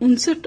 59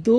2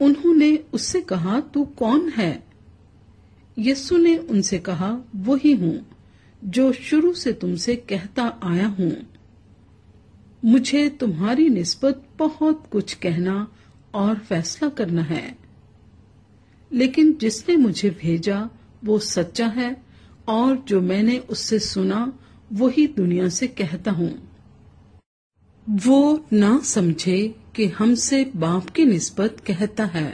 انہوں نے اس سے کہا تو کون ہے؟ یسوع نے ان سے کہا وہی ہوں جو شروع سے تم سے کہتا آیا ہوں۔ مجھے تمہاری نسبت بہت کچھ کہنا اور فیصلہ کرنا ہے، لیکن جس نے مجھے بھیجا وہ سچا ہے، اور جو میں نے اس سے سنا وہی دنیا سے کہتا ہوں۔ وہ نہ سمجھے کہ ہم سے باپ کی نسبت کہتا ہے۔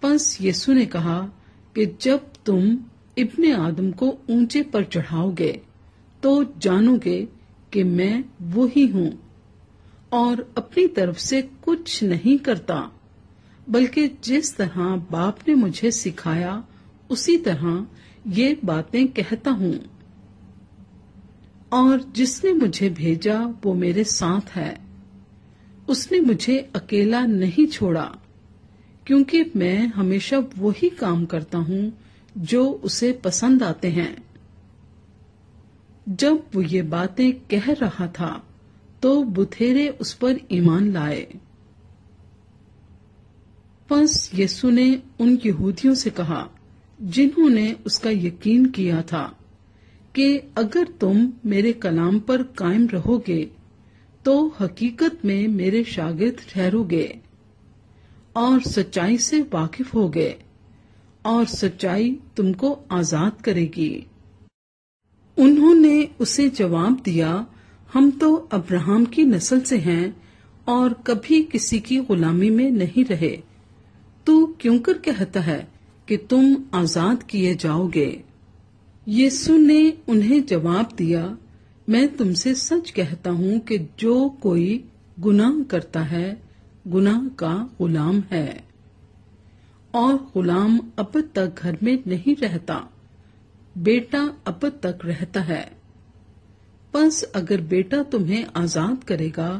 پس یسوع نے کہا کہ جب تم ابن آدم کو اونچے پر چڑھاؤ گے تو جانو گے کہ میں وہی ہوں، اور اپنی طرف سے کچھ نہیں کرتا، بلکہ جس طرح باپ نے مجھے سکھایا اسی طرح یہ باتیں کہتا ہوں۔ اور جس نے مجھے بھیجا وہ میرے ساتھ ہے، اس نے مجھے اکیلا نہیں چھوڑا، کیونکہ میں ہمیشہ وہی کام کرتا ہوں جو اسے پسند آتے ہیں۔ جب وہ یہ باتیں کہہ رہا تھا تو بتھیرے اس پر ایمان لائے۔ پس یسوع نے ان یہودیوں سے کہا جنہوں نے اس کا یقین کیا تھا کہ اگر تم میرے کلام پر قائم رہو گے تو حقیقت میں میرے شاگرد ٹھہرو گے اور سچائی سے واقف ہوگے، اور سچائی تم کو آزاد کرے گی۔ انہوں نے اسے جواب دیا، ہم تو ابراہم کی نسل سے ہیں اور کبھی کسی کی غلامی میں نہیں رہے، تو کیوں کر کہتا ہے کہ تم آزاد کیے جاؤ گے؟ یسوع نے انہیں جواب دیا، میں تم سے سچ کہتا ہوں کہ جو کوئی گناہ کرتا ہے گناہ کا غلام ہے، اور غلام ابد تک گھر میں نہیں رہتا، بیٹا ابد تک رہتا ہے۔ پس اگر بیٹا تمہیں آزاد کرے گا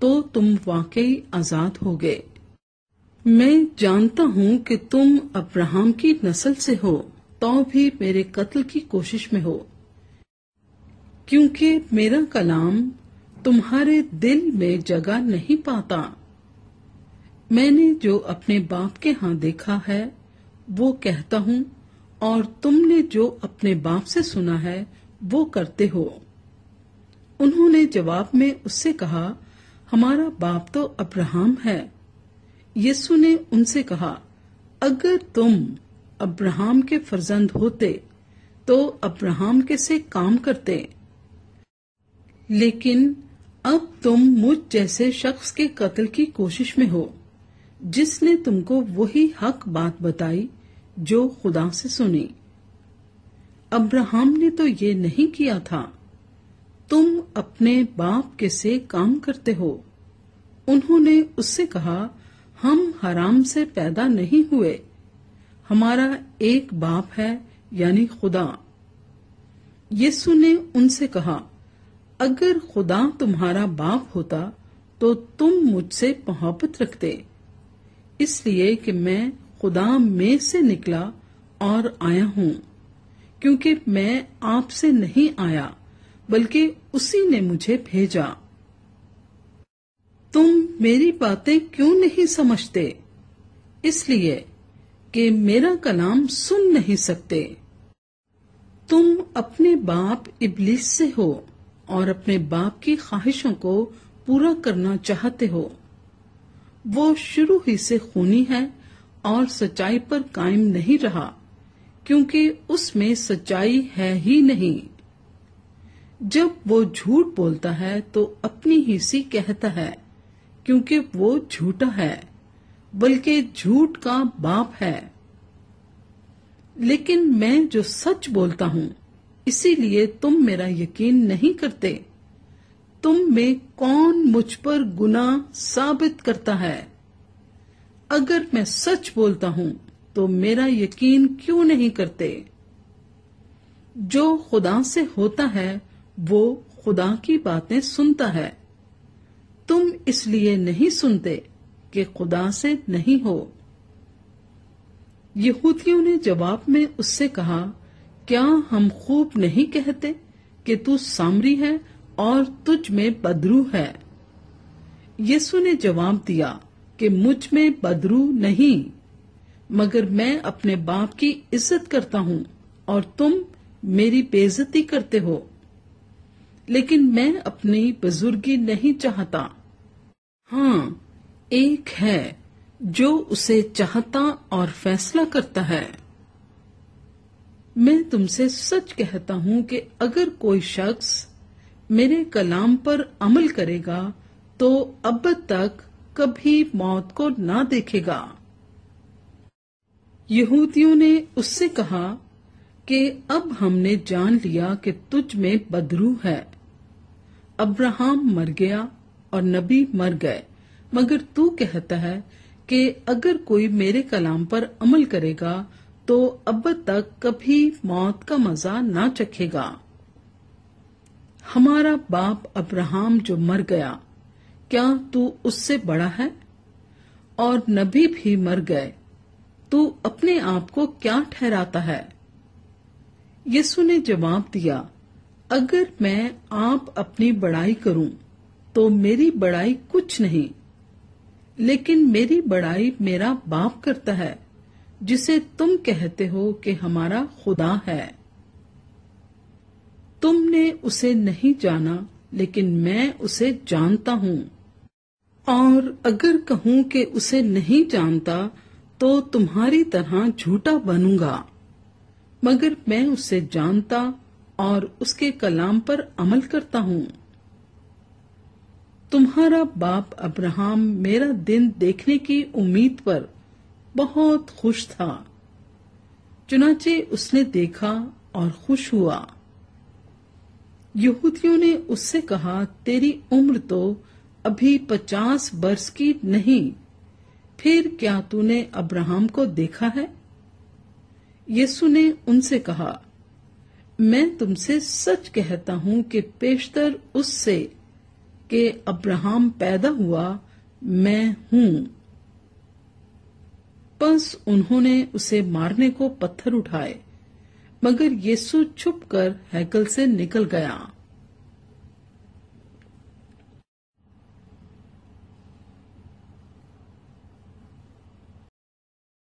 تو تم واقعی آزاد ہوگے۔ میں جانتا ہوں کہ تم ابراہم کی نسل سے ہو تو بھی میرے قتل کی کوشش میں ہو، کیونکہ میرا کلام تمہارے دل میں جگہ نہیں پاتا۔ میں نے جو اپنے باپ کے ہاں دیکھا ہے وہ کہتا ہوں، اور تم نے جو اپنے باپ سے سنا ہے وہ کرتے ہو۔ انہوں نے جواب میں اس سے کہا، ہمارا باپ تو ابراہم ہے۔ یسوع نے ان سے کہا، اگر تم ابراہم کے فرزند ہوتے تو ابراہم کے سے کام کرتے، لیکن اب تم مجھ جیسے شخص کے قتل کی کوشش میں ہو، جس نے تم کو وہی حق بات بتائی جو خدا سے سنی۔ ابراہم نے تو یہ نہیں کیا تھا، تم اپنے باپ کے سے کام کرتے ہو۔ انہوں نے اس سے کہا، ہم حرام سے پیدا نہیں ہوئے، ہمارا ایک باپ ہے یعنی خدا۔ یسوع نے ان سے کہا، اگر خدا تمہارا باپ ہوتا تو تم مجھ سے محبت رکھتے، اس لیے کہ میں خدا میں سے نکلا اور آیا ہوں، کیونکہ میں آپ سے نہیں آیا بلکہ اسی نے مجھے بھیجا۔ تم میری باتیں کیوں نہیں سمجھتے؟ اس لیے کہ میرا کلام سن نہیں سکتے۔ تم اپنے باپ ابلیس سے ہو اور اپنے باپ کی خواہشوں کو پورا کرنا چاہتے ہو۔ وہ شروع ہی سے خونی ہے اور سچائی پر قائم نہیں رہا، کیونکہ اس میں سچائی ہے ہی نہیں۔ جب وہ جھوٹ بولتا ہے تو اپنی ہی سی کہتا ہے، کیونکہ وہ جھوٹا ہے، بلکہ جھوٹ کا باپ ہے۔ لیکن میں جو سچ بولتا ہوں اسی لیے تم میرا یقین نہیں کرتے۔ تم میں کون مجھ پر گناہ ثابت کرتا ہے؟ اگر میں سچ بولتا ہوں تو میرا یقین کیوں نہیں کرتے؟ جو خدا سے ہوتا ہے وہ خدا کی باتیں سنتا ہے، تم اس لیے نہیں سنتے کہ خدا سے نہیں ہو۔ یہودیوں نے جواب میں اس سے کہا، کیا ہم خوب نہیں کہتے کہ تو سامری ہے اور تجھ میں بدروح ہے؟ یسوع نے جواب دیا، کہ مجھ میں بدرو نہیں، مگر میں اپنے باپ کی عزت کرتا ہوں اور تم میری بےعزتی کرتے ہو۔ لیکن میں اپنی بزرگی نہیں چاہتا، ہاں ایک ہے جو اسے چاہتا اور فیصلہ کرتا ہے۔ میں تم سے سچ کہتا ہوں کہ اگر کوئی شخص میرے کلام پر عمل کرے گا تو اب تک کبھی موت کو نہ دیکھے گا۔ یہودیوں نے اس سے کہا کہ اب ہم نے جان لیا کہ تجھ میں بدرو ہے۔ ابراہم مر گیا اور نبی مر گئے، مگر تو کہتا ہے کہ اگر کوئی میرے کلام پر عمل کرے گا تو اب تک کبھی موت کا مزہ نہ چکھے گا۔ ہمارا باپ ابراہم جو مر گیا، کیا تو اس سے بڑا ہے؟ اور نبی بھی مر گئے، تو اپنے آپ کو کیا ٹھہراتا ہے؟ یسوع نے جواب دیا، اگر میں آپ اپنی بڑائی کروں تو میری بڑائی کچھ نہیں، لیکن میری بڑائی میرا باپ کرتا ہے جسے تم کہتے ہو کہ ہمارا خدا ہے۔ تم نے اسے نہیں جانا، لیکن میں اسے جانتا ہوں، اور اگر کہوں کہ اسے نہیں جانتا تو تمہاری طرح جھوٹا بنوں گا، مگر میں اسے جانتا اور اس کے کلام پر عمل کرتا ہوں۔ تمہارا باپ ابراہم میرا دن دیکھنے کی امید پر بہت خوش تھا، چنانچہ اس نے دیکھا اور خوش ہوا۔ یہودیوں نے اس سے کہا، تیری عمر تو ابھی 50 برس کی نہیں، پھر کیا تو نے ابراہم کو دیکھا ہے؟ یسوع نے ان سے کہا، میں تم سے سچ کہتا ہوں کہ پیشتر اس سے کہ ابراہم پیدا ہوا میں ہوں۔ پس انہوں نے اسے مارنے کو پتھر اٹھائے، مگر یسوع چھپ کر ہیکل سے نکل گیا۔